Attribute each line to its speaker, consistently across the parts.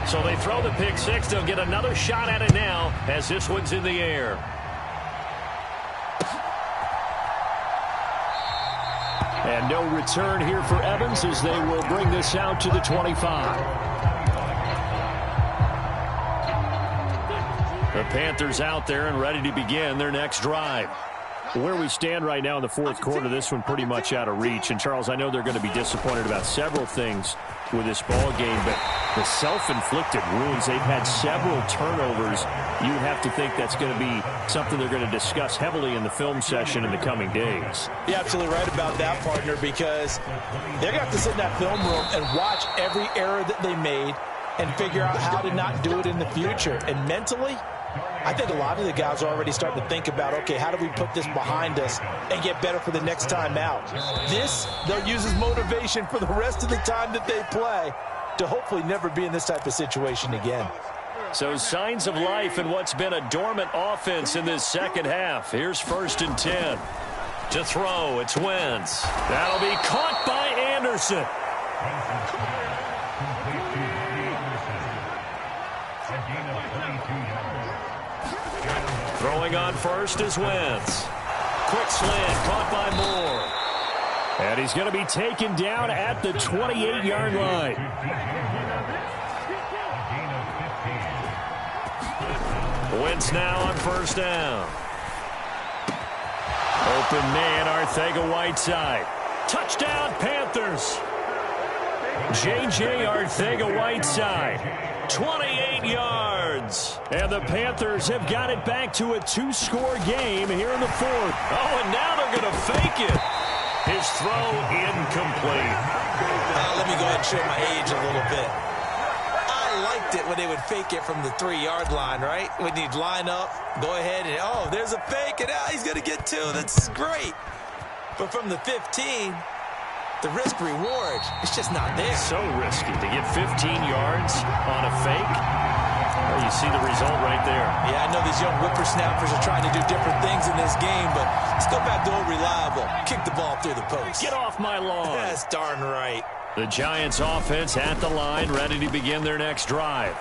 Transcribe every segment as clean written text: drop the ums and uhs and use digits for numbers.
Speaker 1: So they throw the pick six. They'll get another shot at it now as this one's in the air. And no return here for Evans as they will bring this out to the 25. The Panthers out there and ready to begin their next drive. Where we stand right now in the fourth quarter, this one pretty much out of reach. And, Charles, I know they're going to be disappointed about several things with this ball game, but the self-inflicted wounds, they've had several turnovers. You would have to think that's going to be something they're going to discuss heavily in the film session in the coming days.
Speaker 2: You're absolutely right about that, partner, because they're going to have to sit in that film room and watch every error that they made and figure out how to not do it in the future. And mentally, I think a lot of the guys are already starting to think about, okay, how do we put this behind us and get better for the next time out? This, they'll use as motivation for the rest of the time that they play to hopefully never be in this type of situation again.
Speaker 1: So signs of life in what's been a dormant offense in this second half. Here's 1st and 10. To throw, it's Wentz. That'll be caught by Anderson. Throwing on first is Wentz. Quick slant, caught by Moore. And he's going to be taken down at the 28-yard line. Wentz now on 1st down. Open man, Arcega-Whiteside. Touchdown, Panthers. J.J. Arcega-Whiteside. 28 yards. And the Panthers have got it back to a 2-score game here in the fourth. Oh, and now they're going to fake it. His throw incomplete.
Speaker 2: Let me go ahead and show my age a little bit. I liked it when they would fake it from the 3-yard line, right? When you'd line up, go ahead and, oh, there's a fake, and now he's going to get 2. That's great. But from the 15, the risk-reward, it's just not there.
Speaker 1: So risky to get 15 yards on a fake. Well, you see the result right there.
Speaker 2: Yeah, I know these young whippersnappers are trying to do different things in this game, but let's go back to old reliable. Kick the ball through the post.
Speaker 1: Get off my lawn.
Speaker 2: That's darn right.
Speaker 1: The Giants offense at the line, ready to begin their next drive.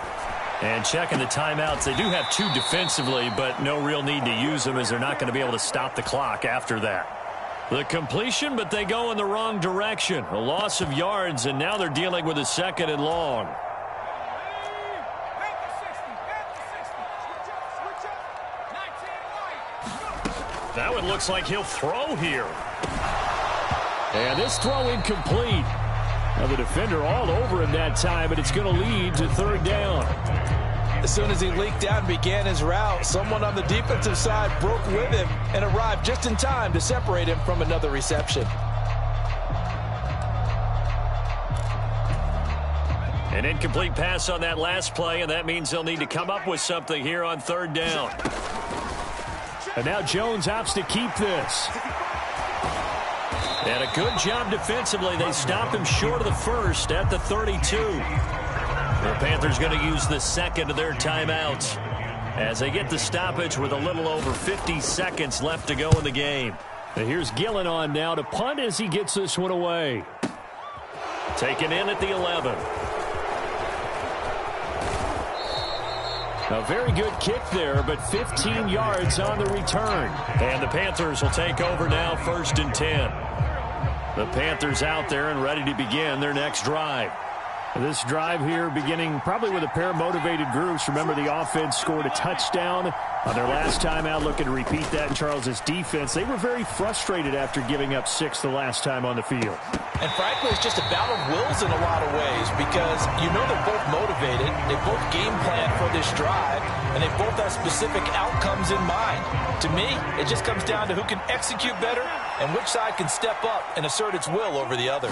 Speaker 1: And checking the timeouts. They do have 2 defensively, but no real need to use them as they're not going to be able to stop the clock after that. The completion, but they go in the wrong direction. A loss of yards, and now they're dealing with a 2nd and long. That one looks like he'll throw here. And this throw incomplete. Now the defender all over him that time, but it's going to lead to 3rd down.
Speaker 2: As soon as he leaked out and began his route, someone on the defensive side broke with him and arrived just in time to separate him from another reception.
Speaker 1: An incomplete pass on that last play, and that means they'll need to come up with something here on 3rd down. And now Jones opts to keep this. And a good job defensively. They stop him short of the 1st at the 32. The Panthers going to use the 2nd of their timeouts as they get the stoppage with a little over 50 seconds left to go in the game. And here's Gillen on now to punt as he gets this one away. Taken in at the 11. A very good kick there, but 15 yards on the return. And the Panthers will take over now, 1st and 10. The Panthers out there and ready to begin their next drive. This drive here beginning probably with a pair of motivated groups. Remember, the offense scored a touchdown on their last time out. Looking to repeat that in Charles's defense. They were very frustrated after giving up 6 the last time on the field.
Speaker 2: And frankly, it's just a battle of wills in a lot of ways because you know they're both motivated. They both game plan for this drive, and they both have specific outcomes in mind. To me, it just comes down to who can execute better and which side can step up and assert its will over the other.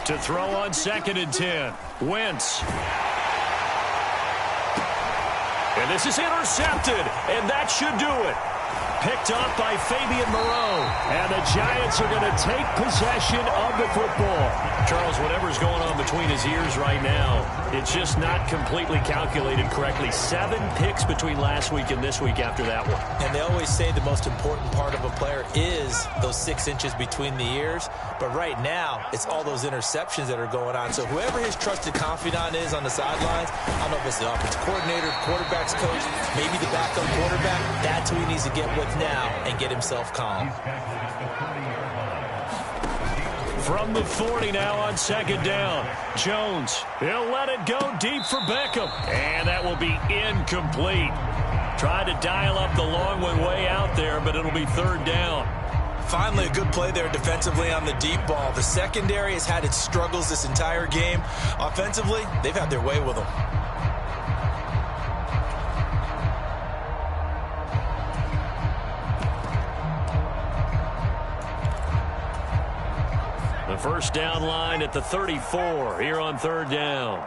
Speaker 1: To throw on 2nd and 10. Wentz. And this is intercepted, and that should do it. Picked up by Fabian Moreau. And the Giants are going to take possession of the football. Charles, whatever's going on between his ears right now, it's just not completely calculated correctly. 7 picks between last week and this week after that one.
Speaker 2: And they always say the most important part of a player is those 6 inches between the ears. But right now, it's all those interceptions that are going on. So whoever his trusted confidant is on the sidelines, I don't know if it's the offensive coordinator, quarterback's coach, maybe the backup quarterback, that's who he needs to get with now and get himself calm.
Speaker 1: From the 40 now on 2nd down. Jones, he'll let it go deep for Beckham. And that will be incomplete. Tried to dial up the long one way out there, but it'll be 3rd down.
Speaker 2: Finally, a good play there defensively on the deep ball. The secondary has had its struggles this entire game. Offensively, they've had their way with them.
Speaker 1: The first down line at the 34 here on 3rd down.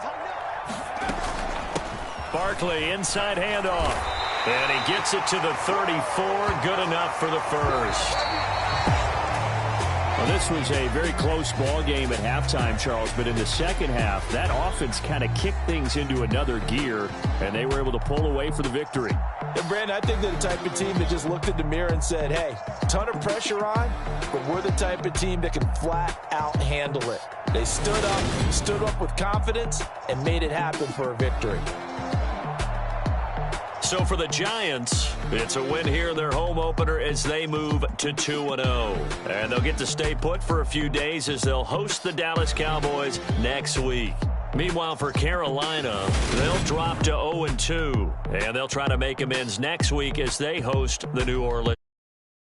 Speaker 1: Barkley inside handoff. And he gets it to the 34. Good enough for the first. Well, this was a very close ball game at halftime, Charles, but in the second half, that offense kind of kicked things into another gear, and they were able to pull away for the victory.
Speaker 2: And Brandon, I think they're the type of team that just looked in the mirror and said, hey, ton of pressure on, but we're the type of team that can flat out handle it. They stood up with confidence, and made it happen for a victory.
Speaker 1: So for the Giants, it's a win here in their home opener as they move to 2-0. And they'll get to stay put for a few days as they'll host the Dallas Cowboys next week. Meanwhile, for Carolina, they'll drop to 0-2. And they'll try to make amends next week as they host the New Orleans